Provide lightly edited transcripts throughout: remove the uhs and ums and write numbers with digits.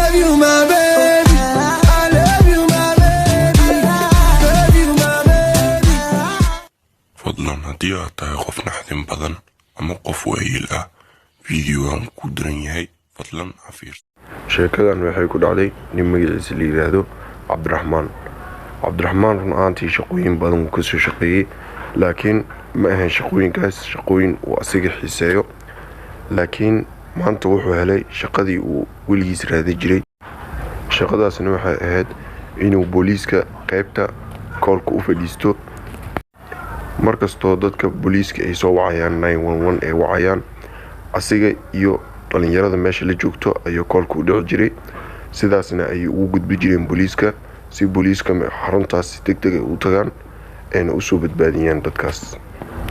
love you my baby, I love you my baby, love you my baby. فضلا haddii aad tahay qof naxdin badan ama qof waayeel ah fiidiyogan ku diran yahay fadlan ha fiirso. sheekadan waxay ku dhacday nin magaciisa la yiraahdo cabdiraxmaan run ahaantii shaqooyin badan uu kasoo shaqeeyey laakiin ma ahayn shaqooyinkaas shaqooyin uu asiga xiiseeyo laakiin maanta wuxuu helay shaqadii uu weligiis raadi jiray. shaqadaasna waxay ahayd inuu booliiska qaybta koolka u fadhiisto markastoo dadka booliiska ay soo wacayaan 911 ay wacayaan asiga iyo dhalinyarada meesha la joogto ayuu koolka u dhici jiray sidaasna ay ugu gudbi jireen booliiska si booliiska xaruntaas degdeg u tagaan ayna u soo badbaadiyaan dadkaas.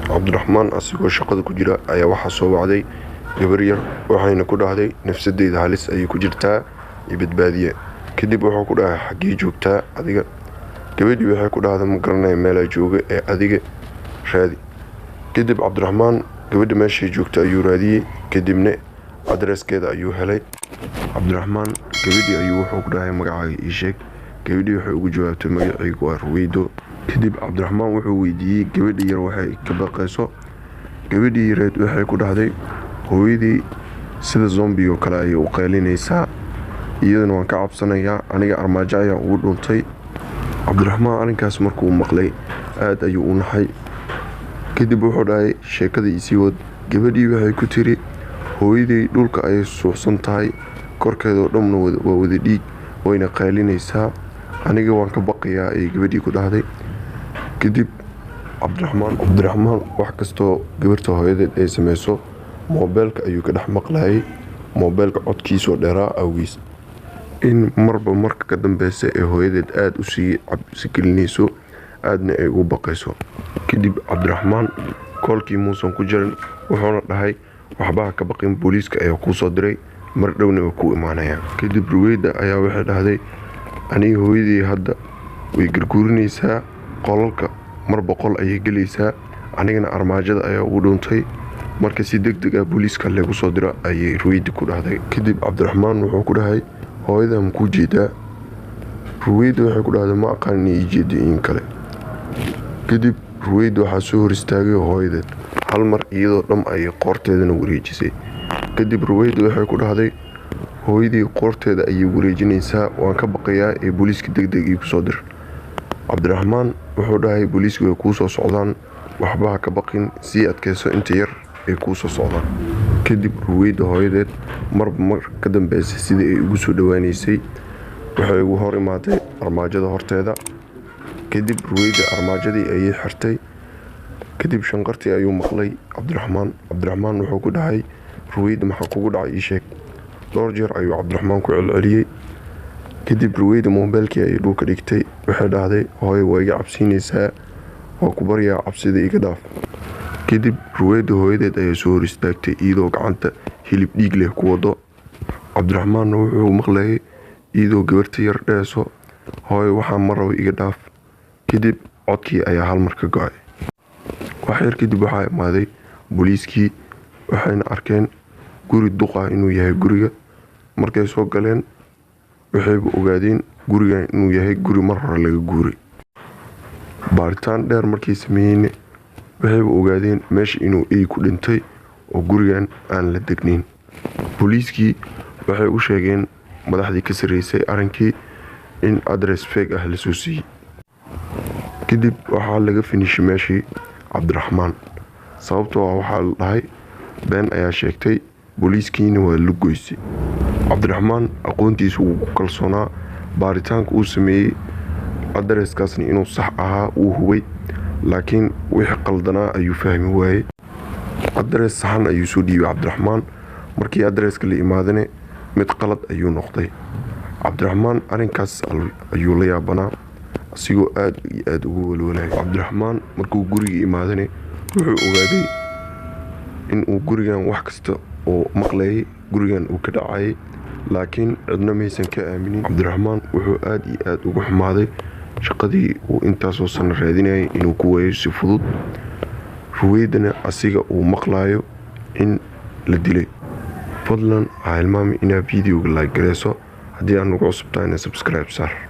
cabdiraxmaan asigoo shaqada ku jira ayaa waxaa soo wacday gabar yar waxayna ku dhahday nafsadeeda halis ayay ku jirtaa iyo badbaadiye. kadib wuxuu ku dhahay xaggee joogtaa adiga? gabadhii waxay ku dhahday ma garanay meelaa jooga ee adiga raadi. kadib cabdiraxmaan gabadha meeshay joogta ayuu raadiyey kadibna adreeskeeda ayuu helay. cabdiraxmaan gabadhii ayuu wuxuu ku dhahay magacaaga ii sheeg. gabadhii waxay ugu jawaabtay magacaygu waa Ruweydo. kadib cabdiraxmaan wuxuu weydiiyey gabadhii yar waxay ka baqayso. gabadhii yareed waxay ku dhahday hooyadii sida zombie oo kale ayay u qaylinaysaa iyadana waan ka cabsanayaa aniga armaajo ayaan ugu dhuntay. cabdiraxmaan arrinkaas markuu maqlay aad ayuu u naxay. kadib wuxuu dhahay sheekada isii wad. gabadhii waxay ku tiri hooyaday dhulka ayay suuxsan tahay korkeedoo dhamna waa wada dhiig wayna qaylinaysaa aniga waan ka baqayaa ayay gabadhii ku dhahday. kadib cabdiraxmaan wax kastoo gabarta hooyadeed ay samayso moobeelka ayuu ka dhex maqlayay moobeelka codkiisoo dheeraa awgiis in marba marka ka dambeysa ee hooyadeed aad u sii cabsi gelinayso aadna ay ugu baqayso. kadib cabdiraxmaan koolkii muusan ku jirin wuxuuna dhahay waxbaha ka baqin booliiska ayaa kuu soo diray mar dhowna way ku imaanayaan. kadib Ruweyda ayaa waxay dhahday aniga hooyadii hadda way garguurinaysaa qolalka mar boqol ayay gelaysaa anigana armaajada ayaa ugu dhuuntay marka si degdeg ah booliiska lagu soo diro ayay Ruweyda ku dhahday. kadib cabdiraxmaan wuxuu ku dhahay hooyada ma ku jeedaa? Ruweyda waxay ku dhahday ma aqaan inay ii jeedo in kale. kadib Ruweyda waxaa soo hor istaagay hooyadeed hal mar iyadoo dham ayay qoorteedana wareejisay. kadib Ruweyda waxay ku dhahday hooyadii qoorteeda ayay wareejinaysaa waan ka baqayaa ee booliiska degdeg ii kusoo dir. cabdiraxmaan wuxuu dhahay booliisku way kuu soo socdaan waxbaha ka baqin sii adkayso inta yar ay kuu soo socdaan. kadib Ruweyda hooyadeed marba mar ka dambeysay sidii ay ugu soo dhawaanaysay waxay ugu hor imaaday armaajada horteeda. kadib Ruweyda armaajadii ayay xirtay. kadib shanqartii ayuu maqlay cabdiraxmaan wuxuu ku dhahay Ruweyda maxaa kugu dhacay ii sheeg. dhowr jeer ayuu cabdiraxmaan ku celceliyey. kadib Ruweyda moobeelkii ayay dhulka dhigtay waxay dhahday hooyo waa iga cabsiinaysaa waa ku baryaa cabsida iga dhaaf. kadib Ruweyda hooyadeed ayaa soo hor istaagtay iyadoo gacanta hilib dhiig leh ku wado. cabdiraxmaanna wuxuu maqlayay iyadoo gabarta yar dheeso hooyo waxaa ma rabo iga dhaaf. kadib codkii ayaa hal mar ka go'ay. wax yar kadib waxaa imaaday booliiskii waxayna arkeen guri duq ah inuu yahay guriga. markay soo galeen waxayba ogaadeen gurigan inuu yahay guri mar hore laga guuray. baaritaan dheer markay sameeyeen waxayba ogaadeen meesha inuu ey ku dhintay oo gurigan aan la degnayn. booliiskii waxay u sheegeen madaxdii ka sarreysay arrinkii in adres feeg ah la soo siiyey. kadib waxaa laga finishay meeshii cabdiraxmaan sababtoo ah waxaa la dhahay been ayaa sheegtay booliiskiina waa la goysay. cabdiraxmaan aqoontiisa wuu ku kalsoonaa baaritaanka uu sameeyey adreeskaasna inuu sax ahaa uu hubay laakiin wixii qaldanaa ayuu fahmi waayey. adrees saxan ayuu soo dhiibay cabdiraxmaan markii adreeska la imaadane mid qalad ayuu noqday. cabdiraxmaan arrinkaas ayuu la yaabanaa asigoo aad iyo aad ugu walwalay. cabdiraxmaan markuu guriga imaadane wuxuu ogaaday inuu gurigan wax kasta oo maqlayay gurigan uu ka dhacayay laakiin cidna maysan ka aaminin. cabdiraxmaan wuxuu aad iyo aad ugu xumaaday shaqadii uu intaasoo sano raadinayay inuu ku waayo si fudud. Ruweydana asiga uu maqlayo in la dilay. fadlan ha hilmaami inaad videoga like gareyso haddii aan ugu cusub tahayna subscribe saar.